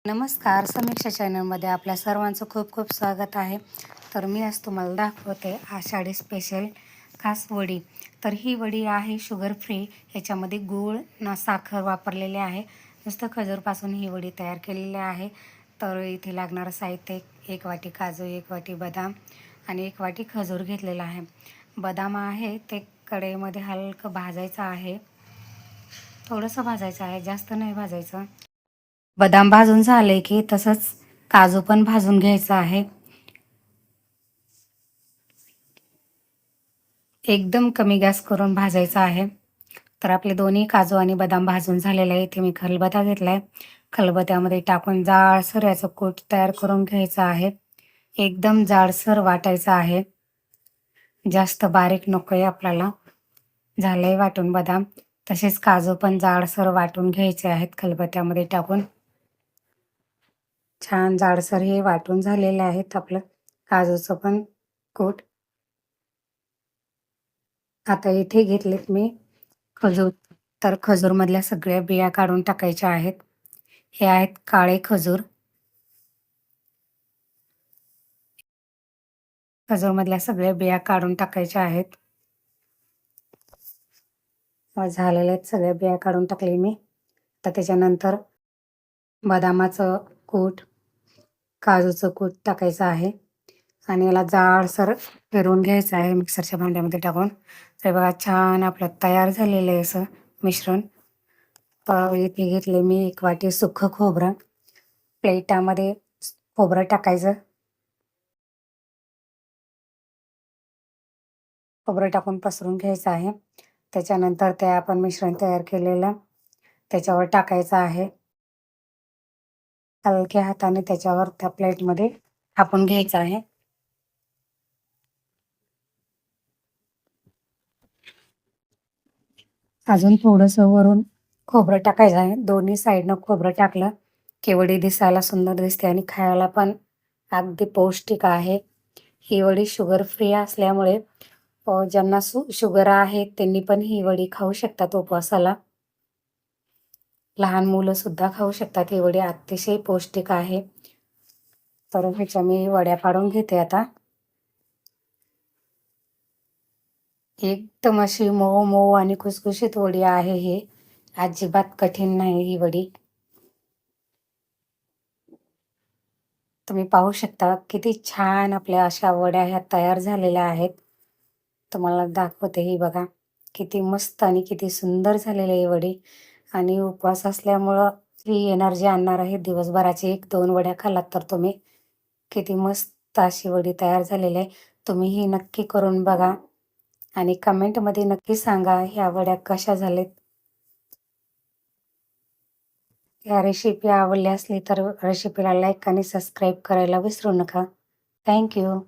नमस्कार, समीक्षा चॅनलमध्ये आपल्या सर्वांचं खूप खूप स्वागत आहे. तर मी आज तुम्हाला दाखवते आषाढी स्पेशल खास वडी. तर ही वडी आहे शुगर फ्री. ह्याच्यामध्ये गूळ ना साखर वापरलेले आहे. नुसतं खजूरपासून ही वडी तयार केलेली आहे. तर इथे लागणारं साहित्य 1 वाटी काजू, 1 वाटी बदाम आणि 1 वाटी खजूर घेतलेला आहे. बदाम आहे ते कढईमध्ये हलकं भाजायचं आहे. थोडंसं भाजायचं आहे, जास्त नाही भाजायचं. बदाम भाजून झाले की तसंच काजू पण भाजून घ्यायचा आहे. एकदम कमी गॅस करून भाजायचा आहे. तर आपले दोन्ही काजू आणि बदाम भाजून झालेले आहे. इथे मी खलबत्ता घेतलाय. खलबत्त्यामध्ये टाकून जाडसर याचं कूट तयार करून घ्यायचं आहे. एकदम जाडसर वाटायचं आहे, जास्त बारीक नको आहे आपल्याला. झालंय वाटून बदाम. तसेच काजू पण जाडसर वाटून घ्यायचे आहेत खलबत्त्यामध्ये टाकून. छान जाडसर हे वाटून झालेले आहेत आपलं काजूचं पण कूट. आता इथे घेतलेत मी खजूर. तर खजूरमधल्या सगळ्या बिया काढून टाकायच्या आहेत. हे आहेत काळे खजूर. खजूरमधल्या सगळ्या बिया काढून टाकायच्या आहेत. झालेल्या आहेत, सगळ्या बिया काढून टाकले मी. आता त्याच्यानंतर बदामाचं कूट, काजूचं कूट टाकायचं आहे आणि याला जाडसर फिरवून घ्यायचं आहे मिक्सरच्या भांड्यामध्ये टाकून. तर बघा छान आपलं तयार झालेलं आहे असं मिश्रण. इथे घेतले मी 1 वाटी सुकं खोबरं. प्लेटामध्ये खोबरं टाकायचं. खोबरं टाकून पसरून घ्यायचं आहे. त्याच्यानंतर ते आपण मिश्रण तयार केलेलं त्याच्यावर टाकायचं आहे. हलक्या हाताने त्याच्यावर त्या प्लेटमध्ये थापून घ्यायचं आहे. अजून थोडंसं वरून खोबरं टाकायचं आहे. दोन्ही साईडनं खोबरं टाकलं की वडी दिसायला सुंदर दिसते आणि खायला पण अगदी पौष्टिक आहे. ही वडी शुगर फ्री असल्यामुळे ज्यांना शुगर आहे त्यांनी पण ही वडी खाऊ शकतात उपवासाला. लहान मुलं सुद्धा खाऊ शकतात. ही वडी अतिशय पौष्टिक आहे. तर ह्याच्या मी वड्या पाडून घेते आता. एकदम अशी मऊ मऊ आणि खुसखुशीत वडी आहे ही. अजिबात कठीण नाही ही वडी. तुम्ही पाहू शकता किती छान आपल्या अशा वड्या ह्या तयार झालेल्या आहेत. तुम्हाला दाखवते ही बघा किती मस्त आणि किती सुंदर झालेली आहे वडी. आणि उपवास असल्यामुळं ही एनर्जी आणणार आहे. दिवसभराची 1-2 वड्या खाल्लात तर तुम्ही. किती मस्त अशी वडी तयार झालेली आहे. तुम्ही ही नक्की करून बघा आणि कमेंटमध्ये नक्की सांगा ह्या वड्या कशा झाल्यात. या रेसिपी आवडली असली तर रेसिपीला लाईक आणि सबस्क्राईब करायला विसरू नका. Thank you.